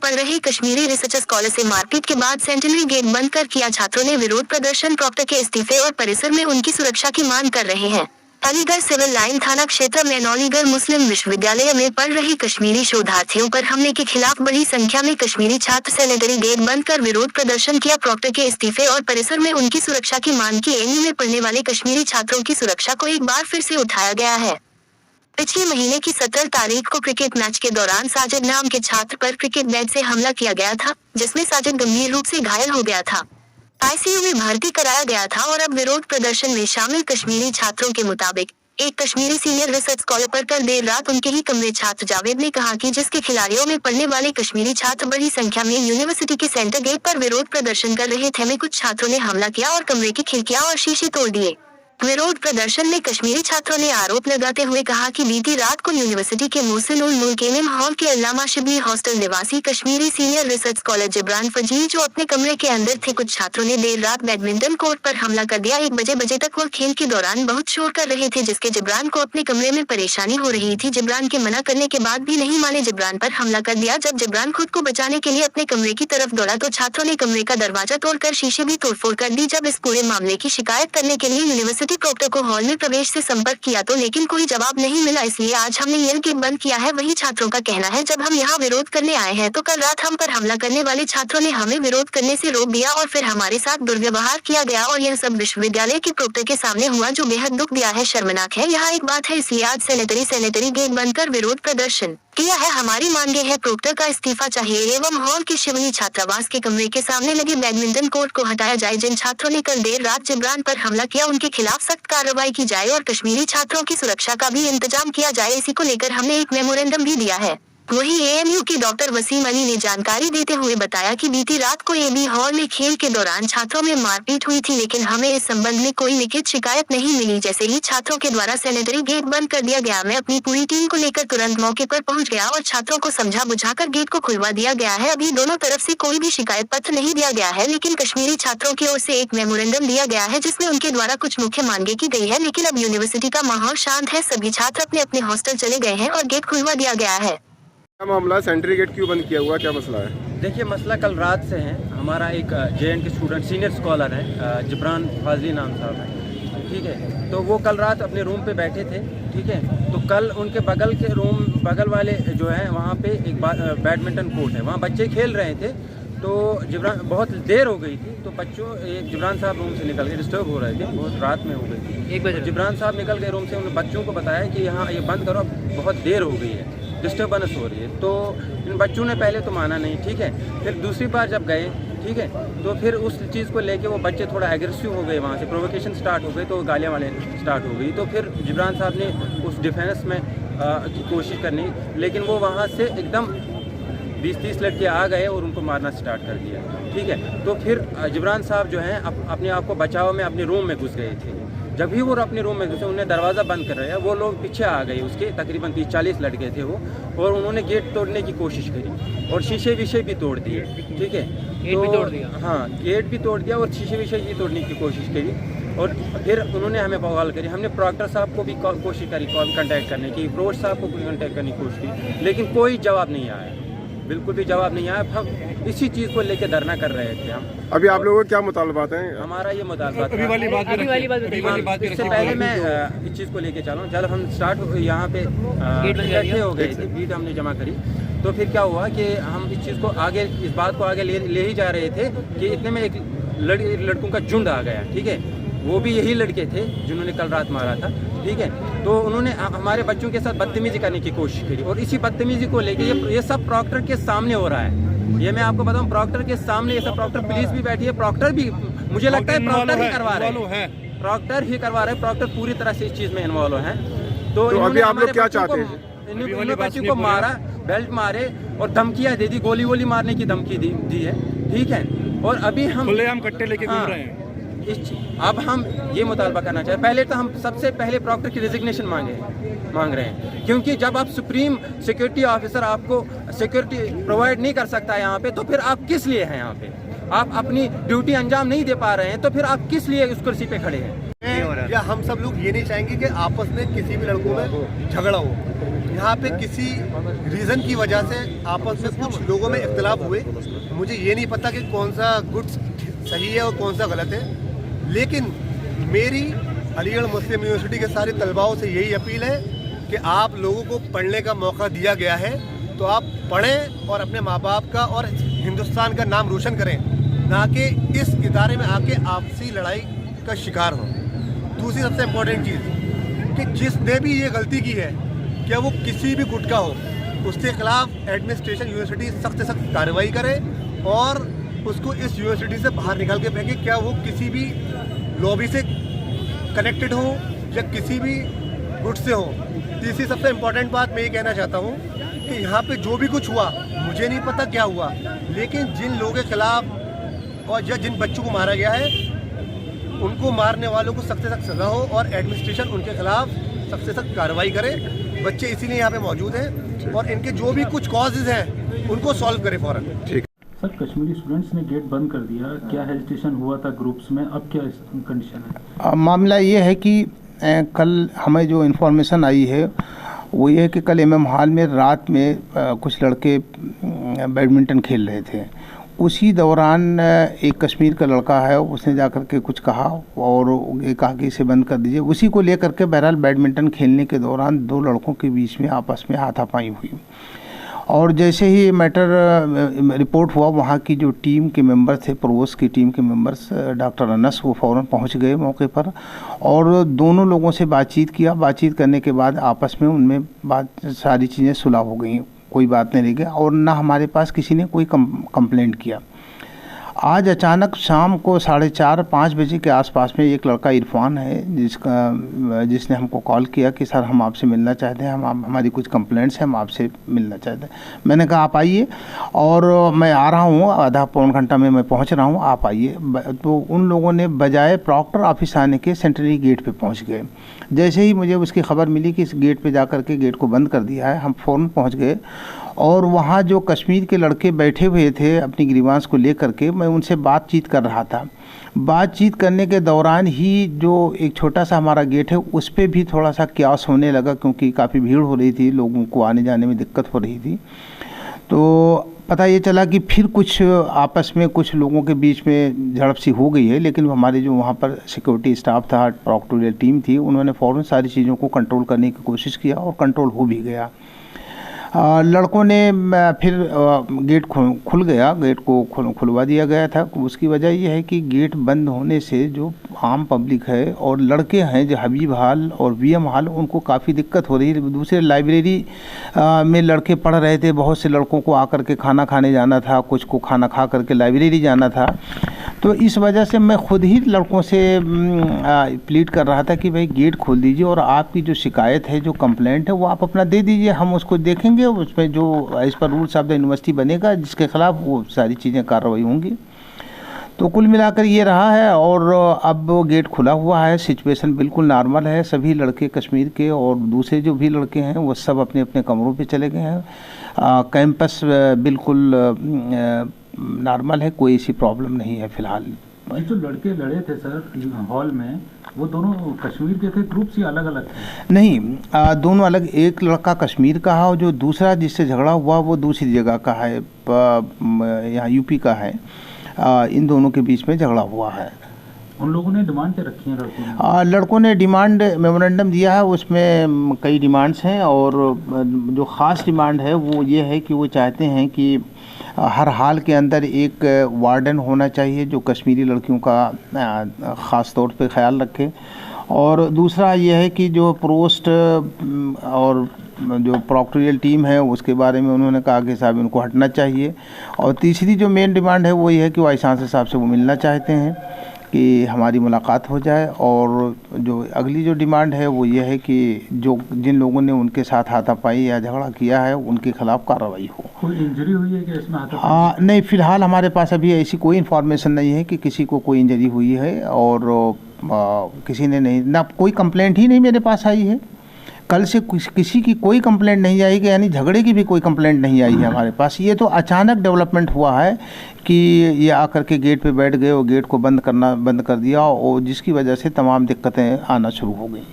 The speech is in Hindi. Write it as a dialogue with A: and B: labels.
A: पढ़ रहे कश्मीरी रिसर्च स्कॉलर से मारपीट के बाद सेंटिनरी गेट बंद कर किया। छात्रों ने विरोध प्रदर्शन। प्रॉक्टर के इस्तीफे और परिसर में उनकी सुरक्षा की मांग कर रहे हैं। अलीगढ़ सिविल लाइन थाना क्षेत्र में अलीगढ़ मुस्लिम विश्वविद्यालय में पढ़ रहे कश्मीरी शोधार्थियों पर हमले के खिलाफ बड़ी संख्या में कश्मीरी छात्र सेनेटरी गेट बंद कर विरोध प्रदर्शन किया। प्रॉक्टर के इस्तीफे और परिसर में उनकी सुरक्षा की मांग की। एएनयू में पढ़ने वाले कश्मीरी छात्रों की सुरक्षा को एक बार फिर से उठाया गया है। पिछले महीने की 17 तारीख को क्रिकेट मैच के दौरान साजिद नाम के छात्र पर क्रिकेट बैट से हमला किया गया था, जिसमें साजिद गंभीर रूप से घायल हो गया था। आईसीयू में भर्ती कराया गया था और अब विरोध प्रदर्शन में शामिल कश्मीरी छात्रों के मुताबिक एक कश्मीरी सीनियर रिसर्च स्कॉलर पर कल देर रात उनके ही कमरे छात्र जावेद ने कहा कि जिसके खिलाड़ियों में पढ़ने वाले कश्मीरी छात्र बड़ी संख्या में यूनिवर्सिटी के सेंटर गेट पर विरोध प्रदर्शन कर रहे थे में कुछ छात्रों ने हमला किया और कमरे की खिड़कियां और शीशे तोड़ दिए। विरोध प्रदर्शन में कश्मीरी छात्रों ने आरोप लगाते हुए कहा कि बीती रात को यूनिवर्सिटी के मोहसिन उल मुल्क एमएम हॉल के अल्लामा शिबली हॉस्टल निवासी Kashmiri senior research scholar Jibran Fazil जो अपने कमरे के अंदर थे, कुछ छात्रों ने देर रात बैडमिंटन कोर्ट पर हमला कर दिया। 1 बजे तक वो खेल के दौरान बहुत शोर कर रहे थे, जिसके जिब्रान को अपने कमरे में परेशानी हो रही थी। जिब्रान के मना करने के बाद भी नहीं माने, जिब्रान पर हमला कर दिया। जब जिब्रान खुद को बचाने के लिए अपने कमरे की तरफ दौड़ा तो छात्रों ने कमरे का दरवाजा तोड़कर शीशे भी तोड़फोड़ कर दी। जब इस पूरे मामले की शिकायत करने के लिए यूनिवर्सिटी प्रॉक्टर को हॉल में प्रवेश से संपर्क किया तो लेकिन कोई जवाब नहीं मिला, इसलिए आज हमने यह गेट बंद किया है। वही छात्रों का कहना है, जब हम यहाँ विरोध करने आए हैं तो कल रात हम पर हमला करने वाले छात्रों ने हमें विरोध करने से रोक दिया और फिर हमारे साथ दुर्व्यवहार किया गया और यह सब विश्वविद्यालय के प्रॉक्टर के सामने हुआ, जो बेहद दुख दिया है, शर्मनाक है। यहाँ एक बात है, इसलिए आज सेनेटरी गेट बंद कर विरोध प्रदर्शन किया है। हमारी मांगे है प्रॉक्टर का इस्तीफा चाहिए एवं हॉल के शिवनी छात्रावास के कमरे के सामने लगे बैडमिंटन कोर्ट को हटाया जाए। जिन छात्रों ने कल देर रात जिब्रान पर हमला किया उनके खिलाफ सख्त कार्रवाई की जाए और कश्मीरी छात्रों की सुरक्षा का भी इंतजाम किया जाए। इसी को लेकर हमने एक मेमोरेंडम भी दिया है। वहीं एएनयू के डॉक्टर वसीम अली ने जानकारी देते हुए बताया कि बीती रात को एबी हॉल में खेल के दौरान छात्रों में मारपीट हुई थी, लेकिन हमें इस संबंध में कोई लिखित शिकायत नहीं मिली। जैसे ही छात्रों के द्वारा सेनेटरी गेट बंद कर दिया गया, मैं अपनी पूरी टीम को लेकर तुरंत मौके पर पहुंच गया और छात्रों को समझा बुझाकर गेट को खुलवा दिया गया है। अभी दोनों तरफ से कोई भी शिकायत पत्र नहीं दिया गया है, लेकिन कश्मीरी छात्रों की ओर से एक मेमोरेंडम दिया गया है जिसमें उनके द्वारा कुछ मुख्य मांगे की गई है। लेकिन अब यूनिवर्सिटी का माहौल शांत है, सभी छात्र अपने अपने हॉस्टल चले गए हैं और गेट खुलवा दिया गया है।
B: क्या मामला, सेंट्री गेट क्यों बंद किया हुआ, क्या मसला है?
C: देखिए, मसला कल रात से है। हमारा एक जेएन के स्टूडेंट सीनियर स्कॉलर है, जिब्रान फजील नाम साहब है, ठीक है। तो वो कल रात अपने रूम पे बैठे थे, ठीक है। तो कल उनके बगल वाले जो है वहाँ पे एक बैडमिंटन कोर्ट है, वहाँ बच्चे खेल रहे थे। तो जिब्रान बहुत देर हो गई थी, तो जिब्रान साहब रूम से निकल के डिस्टर्ब हो रहे थे, बहुत रात में हो गई थी 1 बजे। जिब्रान साहब निकल गए रूम से, उन बच्चों को बताया कि यहाँ ये बंद करो, बहुत देर हो गई है, डिस्टर्बेंस हो रही है। तो इन बच्चों ने पहले तो माना नहीं, ठीक है। फिर दूसरी बार जब गए, ठीक है, तो फिर उस चीज़ को लेके वो बच्चे थोड़ा एग्रेसिव हो गए, वहाँ से प्रोवोकेशन स्टार्ट हो गई, तो गालियाँ वाले स्टार्ट हो गई। तो फिर जिब्रान साहब ने उस डिफेंस में की कोशिश करनी, लेकिन वो वहाँ से एकदम 20-30 लड़के आ गए और उनको मारना स्टार्ट कर दिया, ठीक है। तो फिर जिब्रान साहब जो हैं अपने आप को बचाव में अपने रूम में घुस गए थे। जब भी वो अपने रूम में घुसे, उन्हें दरवाज़ा बंद कर रहे हैं, वो लोग पीछे आ गए उसके, तकरीबन 30-40 लड़के थे वो, और उन्होंने गेट तोड़ने की कोशिश करी और शीशे भी तोड़ दिए, ठीक है। गेट भी तोड़ दिया, हाँ, गेट भी तोड़ दिया और शीशे भी तोड़ने की कोशिश करी। और फिर उन्होंने हमें कॉल करी, हमने प्रॉक्टर साहब को भी कोशिश करी कॉन्टैक्ट करने की, प्रोस्ट साहब को कॉन्टैक्ट करने की कोशिश की, लेकिन कोई जवाब नहीं आया, बिल्कुल भी जवाब नहीं आया। हम इसी चीज़ को लेकर धरना कर रहे थे। हम
B: अभी आप लोगों के क्या मुतालबात हैं?
C: हमारा ये मुतालबात,
D: अभी वाली बात
C: इससे पहले मैं इस चीज़ को लेके चला हूँ। जब हम स्टार्ट यहाँ पे इकट्ठे हो गए थे, बीट हमने जमा करी, तो फिर क्या हुआ कि हम इस चीज़ को आगे, इस बात को आगे ले ही जा रहे थे कि इतने में एक लड़कों का झुंड आ गया, ठीक है। वो भी यही लड़के थे जिन्होंने कल रात मारा था, ठीक है। तो उन्होंने हमारे बच्चों के साथ बदतमीजी करने की कोशिश करी और इसी बदतमीजी को लेके ये सब प्रॉक्टर के सामने हो रहा है। ये मैं आपको बताऊं, प्रॉक्टर के सामने ये सब, प्रॉक्टर पुलिस भी बैठी है, प्रॉक्टर भी, मुझे लगता है प्रॉक्टर ही करवा रहे हैं, प्रॉक्टर ही करवा रहे हैं, प्रॉक्टर पूरी तरह से इस चीज़ में इन्वॉल्व है। तो
B: अभी आप लोग क्या चाहते हैं?
C: इन्होंने बच्चों को मारा, बेल्ट मारे और धमकियाँ दे दी, गोली मारने की धमकी दी है, ठीक है। और अभी हम
D: कट्टे लेके घूम रहे हैं।
C: अब हम ये मुतालबा करना चाहिए, पहले तो हम सबसे पहले प्रॉक्टर की रेजिग्नेशन मांग रहे हैं, क्योंकि जब आप सुप्रीम सिक्योरिटी ऑफिसर आपको सिक्योरिटी प्रोवाइड नहीं कर सकता यहाँ पे, तो फिर आप किस लिए हैं यहाँ पे? आप अपनी ड्यूटी अंजाम नहीं दे पा रहे हैं, तो फिर आप किस लिए उस कुर्सी पे खड़े हैं?
E: या हम सब लोग ये नहीं चाहेंगे कि आपस में किसी भी लड़कों में झगड़ा हो। यहाँ पे किसी रीज़न की वजह से आपस में कुछ लोगों में इख्तलाफ हुए। मुझे ये नहीं पता कि कौन सा गुड्स सही है और कौन सा गलत है, लेकिन मेरी अलीगढ़ मुस्लिम यूनिवर्सिटी के सारे तलबाओं से यही अपील है कि आप लोगों को पढ़ने का मौका दिया गया है तो आप पढ़ें और अपने माँ बाप का और हिंदुस्तान का नाम रोशन करें, ना कि इस इदारे में आके आपसी लड़ाई का शिकार हो। दूसरी सबसे इम्पोर्टेंट चीज़ कि जिसने भी ये गलती की है, क्या वो किसी भी गुट का हो, उसके खिलाफ एडमिनिस्ट्रेशन यूनिवर्सिटी सख्त से सख्त कार्रवाई करे और उसको इस यूनिवर्सिटी से बाहर निकाल के फेंके। क्या वो किसी भी लॉबी से कनेक्टेड हो या किसी भी गुट से हो। तीसरी सबसे इम्पोर्टेंट बात मैं ये कहना चाहता हूँ कि यहाँ पे जो भी कुछ हुआ, मुझे नहीं पता क्या हुआ, लेकिन जिन लोगों के खिलाफ और या जिन बच्चों को मारा गया है, उनको मारने वालों को सख्त से सख्त सजा हो और एडमिनिस्ट्रेशन उनके खिलाफ सख्त से सख्त कार्रवाई करे। बच्चे इसीलिए यहाँ पे मौजूद हैं और इनके जो भी कुछ कॉजेज़ हैं उनको सॉल्व करे फ़ौरन।
B: ठीक।
F: सर, कश्मीरी स्टूडेंट्स ने गेट बंद कर दिया, क्या हेजिटेशन हुआ था ग्रुप्स में, अब क्या कंडीशन है?
G: मामला ये है कि कल हमें जो इन्फॉर्मेशन आई है वो ये है कि कल MM हॉल में रात में कुछ लड़के बैडमिंटन खेल रहे थे। उसी दौरान एक कश्मीर का लड़का है, उसने जाकर के कुछ कहा और ये कहा कि इसे बंद कर दीजिए। उसी को लेकर के बहरहाल बैडमिंटन खेलने के दौरान दो लड़कों के बीच में आपस में हाथापाई हुई और जैसे ही मैटर रिपोर्ट हुआ, वहाँ की जो टीम के मेंबर थे, प्रोवोस्ट की टीम के मेंबर्स, डॉक्टर अनस, वो फ़ौरन पहुँच गए मौके पर और दोनों लोगों से बातचीत किया। बातचीत करने के बाद आपस में उनमें सारी चीज़ें सुलह हो गई, कोई बात नहीं रह गई और ना हमारे पास किसी ने कोई कंप्लेंट किया। आज अचानक शाम को 4:30-5 बजे के आसपास में एक लड़का इरफान है जिसने हमको कॉल किया कि सर हम आपसे मिलना चाहते हैं, हमारी कुछ कंप्लेंट्स हैं, हम आपसे मिलना चाहते हैं। मैंने कहा आप आइए और मैं आ रहा हूँ, आधा पौन घंटा में मैं पहुँच रहा हूँ, आप आइए। तो उन लोगों ने बजाय प्रॉक्टर ऑफिस आने के सेंट्रली गेट पे पहुँच गए। जैसे ही मुझे उसकी खबर मिली कि इस गेट पे जाकर के गेट को बंद कर दिया है, हम फ़ौरन पहुँच गए और वहाँ जो कश्मीर के लड़के बैठे हुए थे अपनी ग्रीवांस को लेकर के, मैं उनसे बातचीत कर रहा था। बातचीत करने के दौरान ही जो एक छोटा सा हमारा गेट है उस पर भी थोड़ा सा क्यास होने लगा, क्योंकि काफ़ी भीड़ हो रही थी, लोगों को आने जाने में दिक्कत हो रही थी। तो पता ये चला कि फिर कुछ आपस में कुछ लोगों के बीच में झड़प सी हो गई है, लेकिन हमारे जो वहाँ पर सिक्योरिटी स्टाफ था, प्रॉक्टोरियल टीम थी, उन्होंने फ़ौरन सारी चीज़ों को कंट्रोल करने की कोशिश किया और कंट्रोल हो भी गया। लड़कों ने फिर गेट खुल गया, गेट को खुलवा दिया गया था। उसकी वजह यह है कि गेट बंद होने से जो आम पब्लिक है और लड़के हैं जो हबीब हॉल और VM हॉल, उनको काफ़ी दिक्कत हो रही है। दूसरे लाइब्रेरी में लड़के पढ़ रहे थे, बहुत से लड़कों को आकर के खाना खाने जाना था, कुछ को खाना खा करके लाइब्रेरी जाना था। तो इस वजह से मैं ख़ुद ही लड़कों से प्लीड कर रहा था कि भाई गेट खोल दीजिए और आपकी जो शिकायत है, जो कंप्लेंट है, वो आप अपना दे दीजिए, हम उसको देखेंगे। उसमें जो इस पर रूल्स ऑफ द यूनिवर्सिटी बनेगा जिसके खिलाफ वो सारी चीज़ें कार्रवाई होंगी। तो कुल मिलाकर ये रहा है और अब गेट खुला हुआ है, सिचुएशन बिल्कुल नॉर्मल है। सभी लड़के कश्मीर के और दूसरे जो भी लड़के हैं वो सब अपने अपने कमरों पे चले गए हैं। कैंपस बिल्कुल नॉर्मल है, कोई ऐसी प्रॉब्लम नहीं है फ़िलहाल।
F: जो लड़के लड़े थे सर हॉल में, वो दोनों कश्मीर के थे, ग्रुप्स ही अलग अलग थे?
G: नहीं, दोनों अलग। एक लड़का कश्मीर का है और जो दूसरा जिससे झगड़ा हुआ वो दूसरी जगह का है, यहाँ UP का है। इन दोनों के बीच में झगड़ा हुआ है।
F: उन लोगों ने डिमांड क्या रखी है?
G: लड़कों ने डिमांड मेमोरेंडम दिया है, उसमें कई डिमांड्स हैं और जो ख़ास डिमांड है वो ये है कि वो चाहते हैं कि हर हाल के अंदर एक वार्डन होना चाहिए जो कश्मीरी लड़कियों का ख़ास तौर पे ख्याल रखे। और दूसरा ये है कि जो प्रोस्ट और जो प्रॉक्टोरियल टीम है उसके बारे में उन्होंने कहा कि साहब इनको हटना चाहिए। और तीसरी जो मेन डिमांड है वो ये है कि वाइस चांसलर साहब से वो मिलना चाहते हैं कि हमारी मुलाकात हो जाए। और जो अगली जो डिमांड है वो ये है कि जो जिन लोगों ने उनके साथ हाथापाई या झगड़ा किया है उनके खिलाफ कार्रवाई हो।
F: कोई इंजरी हुई है कि इसमें हाथापाई?
G: नहीं, फ़िलहाल हमारे पास अभी ऐसी कोई इन्फॉर्मेशन नहीं है कि किसी को कोई इंजरी हुई है और किसी ने नहीं, ना कोई कंप्लेंट ही नहीं मेरे पास आई है। कल से किसी की कोई कंप्लेंट नहीं आई कि यानी झगड़े की भी कोई कंप्लेंट नहीं आई है हमारे पास। ये तो अचानक डेवलपमेंट हुआ है कि ये आकर के गेट पे बैठ गए और गेट को बंद कर दिया और जिसकी वजह से तमाम दिक्कतें आना शुरू हो गई।